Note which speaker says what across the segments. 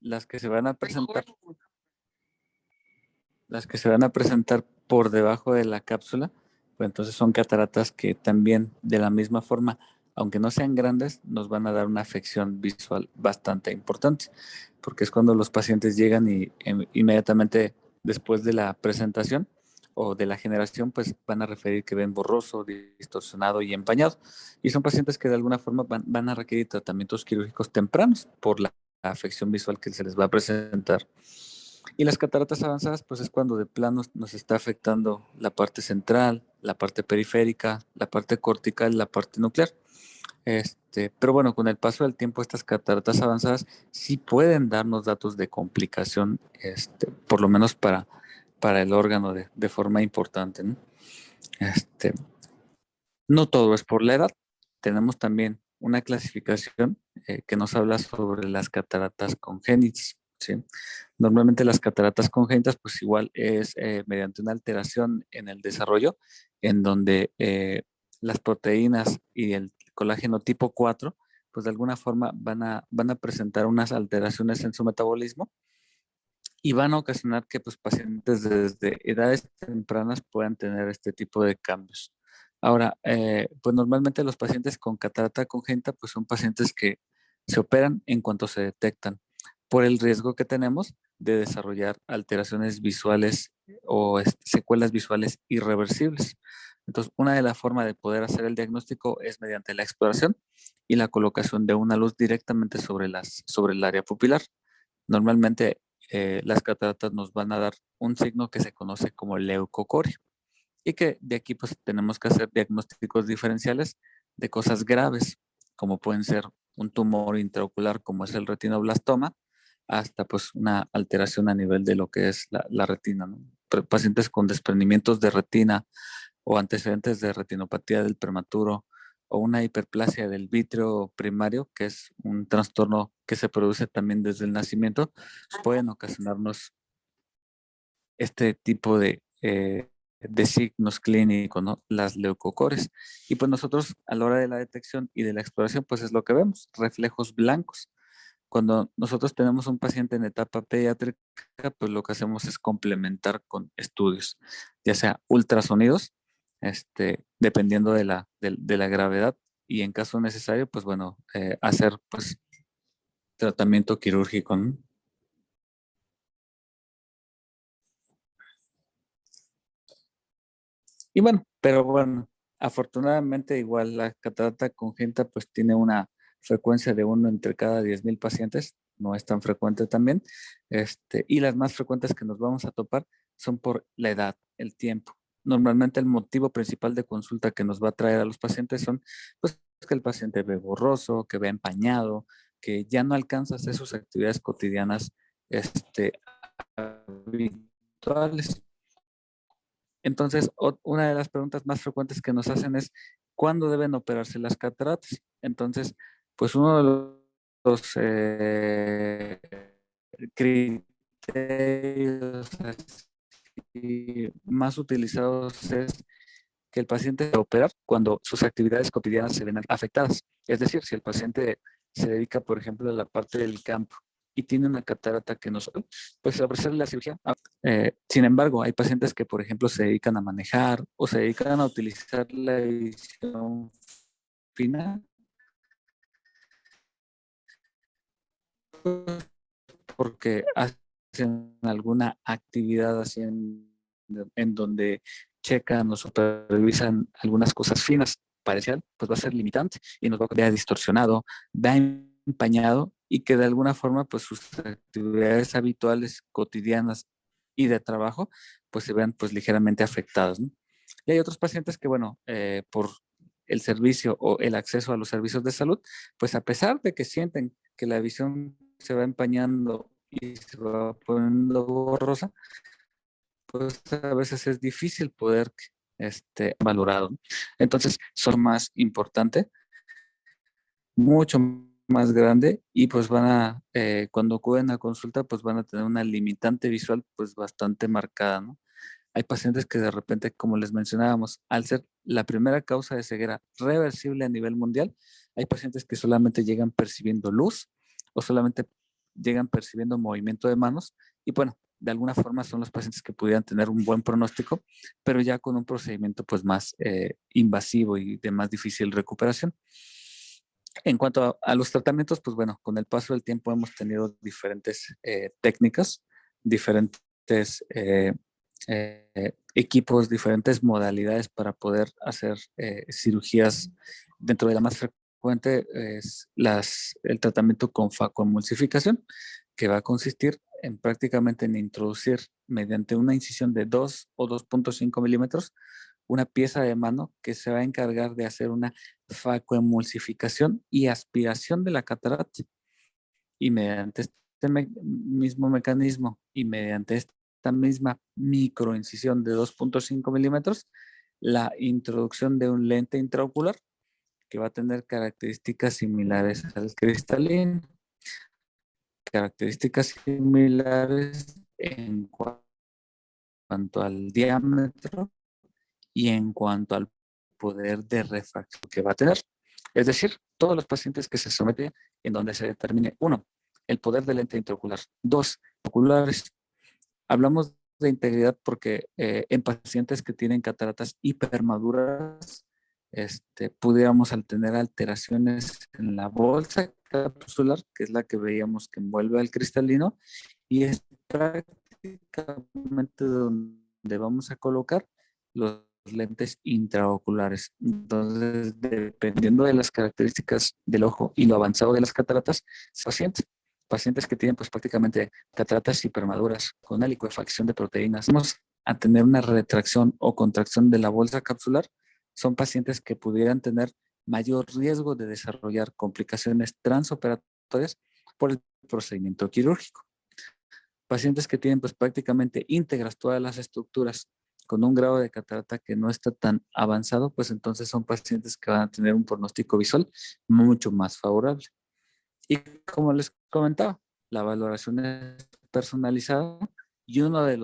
Speaker 1: las que se van a presentar, las que se van a presentar por debajo de la cápsula, pues entonces son cataratas que también de la misma forma, aunque no sean grandes, nos van a dar una afección visual bastante importante, porque es cuando los pacientes llegan y inmediatamente después de la presentación o de la generación, pues van a referir que ven borroso, distorsionado y empañado. Y son pacientes que de alguna forma van a requerir tratamientos quirúrgicos tempranos por la afección visual que se les va a presentar. Y las cataratas avanzadas, pues es cuando de plano nos está afectando la parte central, la parte periférica, la parte cortical, la parte nuclear. Pero bueno, con el paso del tiempo, estas cataratas avanzadas sí pueden darnos datos de complicación, por lo menos para el órgano de forma importante, ¿no? Este, no todo es por la edad. Tenemos también una clasificación que nos habla sobre las cataratas congénitas, ¿sí? Normalmente las cataratas congénitas, pues igual es mediante una alteración en el desarrollo, en donde las proteínas y el colágeno tipo 4, pues de alguna forma van a presentar unas alteraciones en su metabolismo y van a ocasionar que pues, pacientes desde edades tempranas puedan tener este tipo de cambios. Ahora, pues normalmente los pacientes con catarata congénita pues son pacientes que se operan en cuanto se detectan por el riesgo que tenemos de desarrollar alteraciones visuales o secuelas visuales irreversibles. Entonces, una de las formas de poder hacer el diagnóstico es mediante la exploración y la colocación de una luz directamente sobre el área pupilar. Normalmente las cataratas nos van a dar un signo que se conoce como leucocoria y que de aquí pues tenemos que hacer diagnósticos diferenciales de cosas graves, como pueden ser un tumor intraocular como es el retinoblastoma, hasta pues una alteración a nivel de lo que es la retina, ¿no? Pacientes con desprendimientos de retina o antecedentes de retinopatía del prematuro o una hiperplasia del vítreo primario, que es un trastorno que se produce también desde el nacimiento, pueden ocasionarnos este tipo de signos clínicos, ¿no? Las leucocores. Y pues nosotros a la hora de la detección y de la exploración, pues es lo que vemos, reflejos blancos. Cuando nosotros tenemos un paciente en etapa pediátrica, pues lo que hacemos es complementar con estudios, ya sea ultrasonidos, dependiendo de la gravedad, y en caso necesario, pues bueno, hacer pues tratamiento quirúrgico, ¿no? Y bueno, pero bueno, afortunadamente igual la catarata congénita pues tiene una frecuencia de uno entre cada 10,000 pacientes, no es tan frecuente también, y las más frecuentes que nos vamos a topar son por la edad, el tiempo. Normalmente el motivo principal de consulta que nos va a traer a los pacientes son pues que el paciente ve borroso, que ve empañado, que ya no alcanza a hacer sus actividades cotidianas, habituales. Entonces, una de las preguntas más frecuentes que nos hacen es, ¿cuándo deben operarse las cataratas? Entonces, pues uno de los criterios más utilizados es que el paciente debe operar cuando sus actividades cotidianas se ven afectadas. Es decir, si el paciente se dedica, por ejemplo, a la parte del campo y tiene una catarata que no solo, pues ofrecerle la cirugía. Sin embargo, hay pacientes que, por ejemplo, se dedican a manejar o se dedican a utilizar la visión fina porque hacen alguna actividad así en donde checan o supervisan algunas cosas finas parcial, pues va a ser limitante y nos va a quedar distorsionado, va empañado y que de alguna forma pues sus actividades habituales, cotidianas y de trabajo pues se vean pues ligeramente afectadas, ¿no? Y hay otros pacientes que bueno, por el servicio o el acceso a los servicios de salud, pues a pesar de que sienten que la visión se va empañando y se va poniendo borrosa, pues a veces es difícil poder valorado. Entonces, son más importante, mucho más grande y pues cuando acuden a consulta, pues van a tener una limitante visual pues bastante marcada, ¿no? Hay pacientes que de repente, como les mencionábamos, al ser la primera causa de ceguera reversible a nivel mundial, hay pacientes que solamente llegan percibiendo luz o solamente llegan percibiendo movimiento de manos y bueno, de alguna forma son los pacientes que pudieran tener un buen pronóstico, pero ya con un procedimiento pues más invasivo y de más difícil recuperación. En cuanto a los tratamientos, pues bueno, con el paso del tiempo hemos tenido diferentes técnicas, diferentes equipos, diferentes modalidades para poder hacer cirugías. Dentro de la más frecuente es el tratamiento con facoemulsificación, que va a consistir en prácticamente en introducir mediante una incisión de 2 o 2.5 milímetros una pieza de mano que se va a encargar de hacer una facoemulsificación y aspiración de la catarata. Y mediante este mismo mecanismo y mediante esta misma microincisión de 2.5 milímetros, la introducción de un lente intraocular que va a tener características similares al cristalino, características similares en cuanto al diámetro y en cuanto al poder de refracción que va a tener. Es decir, todos los pacientes que se someten en donde se determine, uno, el poder del lente intraocular, dos, oculares. Hablamos de integridad porque en pacientes que tienen cataratas hipermaduras, pudiéramos al tener alteraciones en la bolsa capsular, que es la que veíamos que envuelve al cristalino, y es prácticamente donde vamos a colocar los lentes intraoculares. Entonces, dependiendo de las características del ojo y lo avanzado de las cataratas, pacientes que tienen pues prácticamente cataratas hipermaduras con una licuefacción de proteínas, vamos a tener una retracción o contracción de la bolsa capsular, son pacientes que pudieran tener mayor riesgo de desarrollar complicaciones transoperatorias por el procedimiento quirúrgico. Pacientes que tienen pues prácticamente íntegras todas las estructuras con un grado de catarata que no está tan avanzado, pues entonces son pacientes que van a tener un pronóstico visual mucho más favorable. Y como les comentaba, la valoración es personalizada y uno de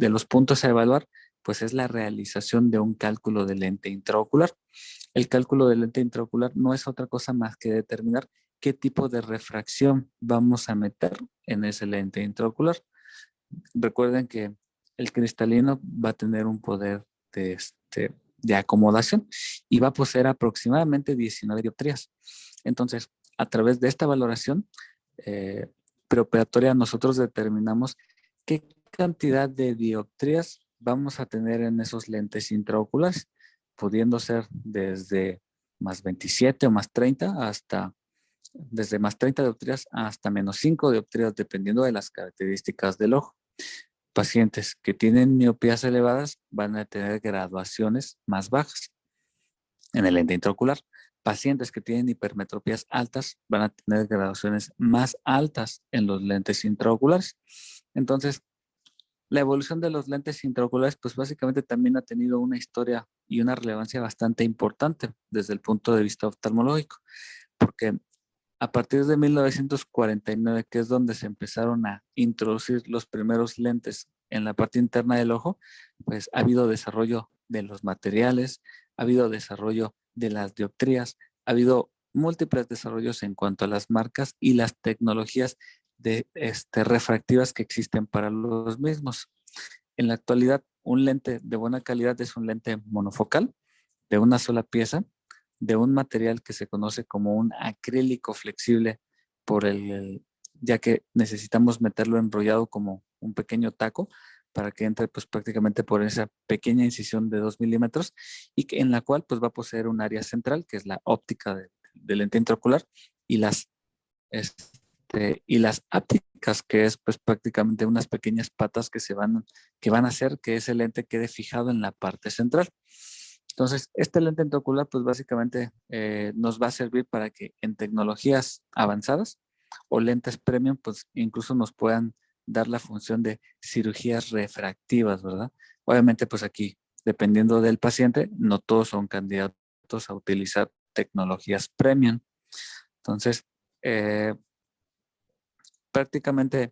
Speaker 1: los puntos a evaluar pues es la realización de un cálculo de lente intraocular. El cálculo de lente intraocular no es otra cosa más que determinar qué tipo de refracción vamos a meter en ese lente intraocular. Recuerden que el cristalino va a tener un poder de acomodación y va a poseer aproximadamente 19 dioptrías. Entonces, a través de esta valoración preoperatoria, nosotros determinamos qué cantidad de dioptrías vamos a tener en esos lentes intraoculares, pudiendo ser desde más 27 o más 30 hasta desde más 30 dioptrías hasta menos 5 dioptrías, dependiendo de las características del ojo. Pacientes que tienen miopías elevadas van a tener graduaciones más bajas en el lente intraocular. Pacientes que tienen hipermetropías altas van a tener graduaciones más altas en los lentes intraoculares. Entonces, la evolución de los lentes intraoculares, pues básicamente también ha tenido una historia y una relevancia bastante importante desde el punto de vista oftalmológico, porque a partir de 1949, que es donde se empezaron a introducir los primeros lentes en la parte interna del ojo, pues ha habido desarrollo de los materiales, ha habido desarrollo de las dioptrías, ha habido múltiples desarrollos en cuanto a las marcas y las tecnologías refractivas que existen para los mismos. En la actualidad, un lente de buena calidad es un lente monofocal de una sola pieza, de un material que se conoce como un acrílico flexible, ya que necesitamos meterlo enrollado como un pequeño taco para que entre pues prácticamente por esa pequeña incisión de 2 milímetros y en la cual pues va a poseer un área central que es la óptica del lente intraocular y y las ápticas, que es pues prácticamente unas pequeñas patas que van a hacer que ese lente quede fijado en la parte central. Entonces, este lente intraocular, pues básicamente nos va a servir para que en tecnologías avanzadas o lentes premium, pues incluso nos puedan dar la función de cirugías refractivas, ¿verdad? Obviamente, pues aquí, dependiendo del paciente, no todos son candidatos a utilizar tecnologías premium. Entonces, prácticamente,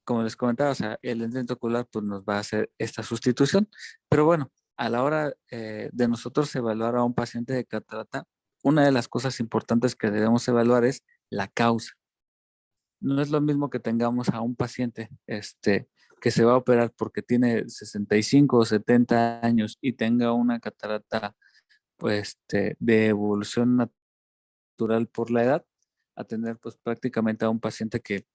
Speaker 1: como les comentaba, o sea, el lente intraocular pues nos va a hacer esta sustitución, pero bueno, a la hora de nosotros evaluar a un paciente de catarata, una de las cosas importantes que debemos evaluar es la causa. No es lo mismo que tengamos a un paciente que se va a operar porque tiene 65 o 70 años y tenga una catarata pues, de evolución natural por la edad, a tener pues prácticamente a un paciente que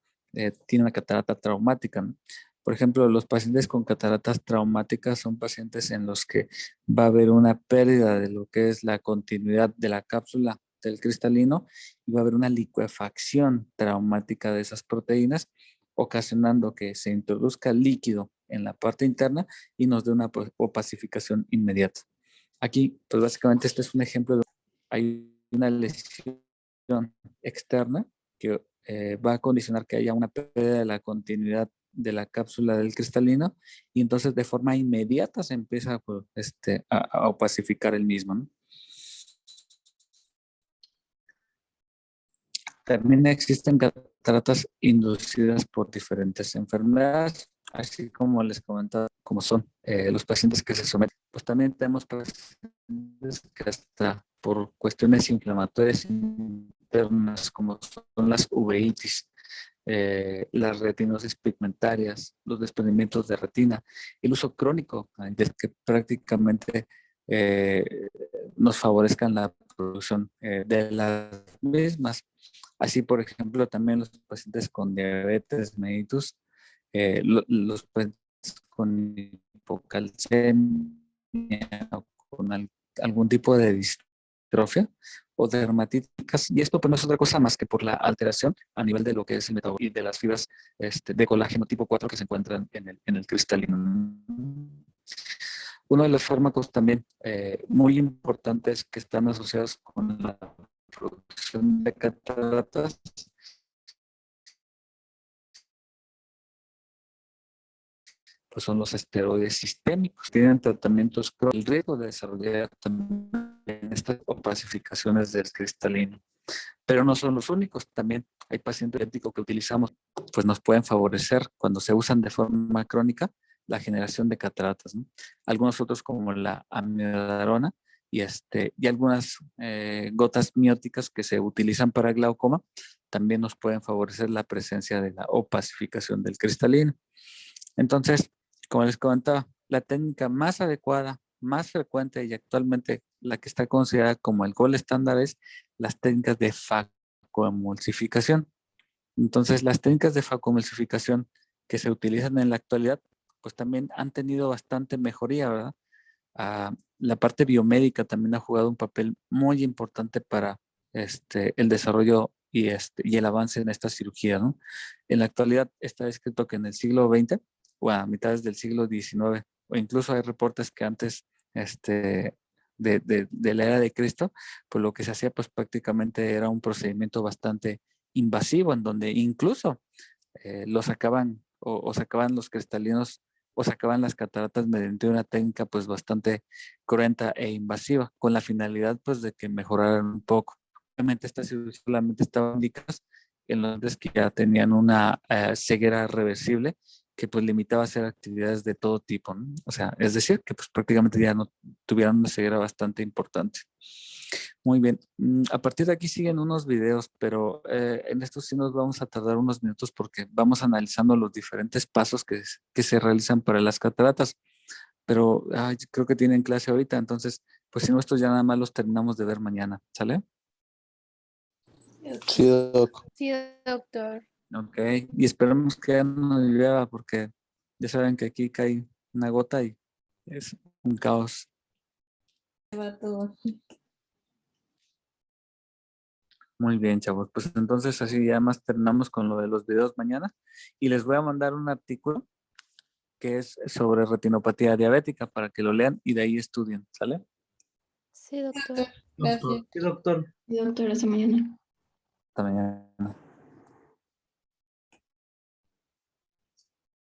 Speaker 1: tiene una catarata traumática, ¿no? Por ejemplo, los pacientes con cataratas traumáticas son pacientes en los que va a haber una pérdida de lo que es la continuidad de la cápsula del cristalino y va a haber una licuefacción traumática de esas proteínas, ocasionando que se introduzca líquido en la parte interna y nos dé una opacificación inmediata. Aquí, pues básicamente este es un ejemplo de hay una lesión externa que va a condicionar que haya una pérdida de la continuidad de la cápsula del cristalino y entonces de forma inmediata se empieza pues, a opacificar el mismo, ¿no? También existen cataratas inducidas por diferentes enfermedades, así como les comentaba, como son los pacientes que se someten. Pues también tenemos pacientes que hasta por cuestiones inflamatorias internas, como son las uveitis, las retinosis pigmentarias, los desprendimientos de retina, el uso crónico, que prácticamente eh, nos favorezcan la producción de las mismas. Así, por ejemplo, también los pacientes con diabetes mellitus, los pacientes con hipocalcemia o con algún tipo de distrofia o dermatíticas. Y esto pues, no es otra cosa más que por la alteración a nivel de lo que es el metabolismo y de las fibras de colágeno tipo 4 que se encuentran en el cristalino. Uno de los fármacos también muy importantes que están asociados con la producción de cataratas pues son los esteroides sistémicos. Tienen tratamientos con el riesgo de desarrollar también estas opacificaciones del cristalino. Pero no son los únicos, también hay pacientes diabéticos que utilizamos, pues nos pueden favorecer cuando se usan de forma crónica la generación de cataratas, ¿no? Algunos otros como la amiodarona y algunas gotas mióticas que se utilizan para glaucoma también nos pueden favorecer la presencia de la opacificación del cristalino. Entonces, como les comentaba, la técnica más adecuada, más frecuente y actualmente la que está considerada como el gold estándar es las técnicas de facoemulsificación. Entonces, las técnicas de facoemulsificación que se utilizan en la actualidad, pues también han tenido bastante mejoría, ¿verdad? La parte biomédica también ha jugado un papel muy importante para el desarrollo y el avance en esta cirugía, ¿no? En la actualidad está escrito que en el siglo XX o a mitades del siglo XIX, o incluso hay reportes que antes de la era de Cristo, pues lo que se hacía pues prácticamente era un procedimiento bastante invasivo, en donde incluso lo sacaban o sacaban los cristalinos o sacaban las cataratas mediante una técnica pues bastante cruenta e invasiva, con la finalidad pues de que mejoraran un poco. Obviamente estas cirugías solamente estaban indicadas en los hombres que ya tenían una ceguera reversible que pues limitaba a hacer actividades de todo tipo, ¿no? O sea, es decir, que pues prácticamente ya no tuvieran una ceguera bastante importante. Muy bien. A partir de aquí siguen unos videos, pero en estos sí nos vamos a tardar unos minutos porque vamos analizando los diferentes pasos que se realizan para las cataratas. Pero creo que tienen clase ahorita, entonces, pues si no, estos ya nada más los terminamos de ver mañana, ¿sale?
Speaker 2: Sí, doc.
Speaker 3: Sí, doctor.
Speaker 1: Ok, y esperemos que ya no llueva porque ya saben que aquí cae una gota y es un caos. Muy bien, chavos. Pues entonces así ya más terminamos con lo de los videos mañana y les voy a mandar un artículo que es sobre retinopatía diabética para que lo lean y de ahí estudien, ¿sale?
Speaker 3: Sí, doctor.
Speaker 2: Gracias.
Speaker 4: Sí, doctor.
Speaker 2: Sí, doctor, hasta mañana.
Speaker 1: Hasta mañana.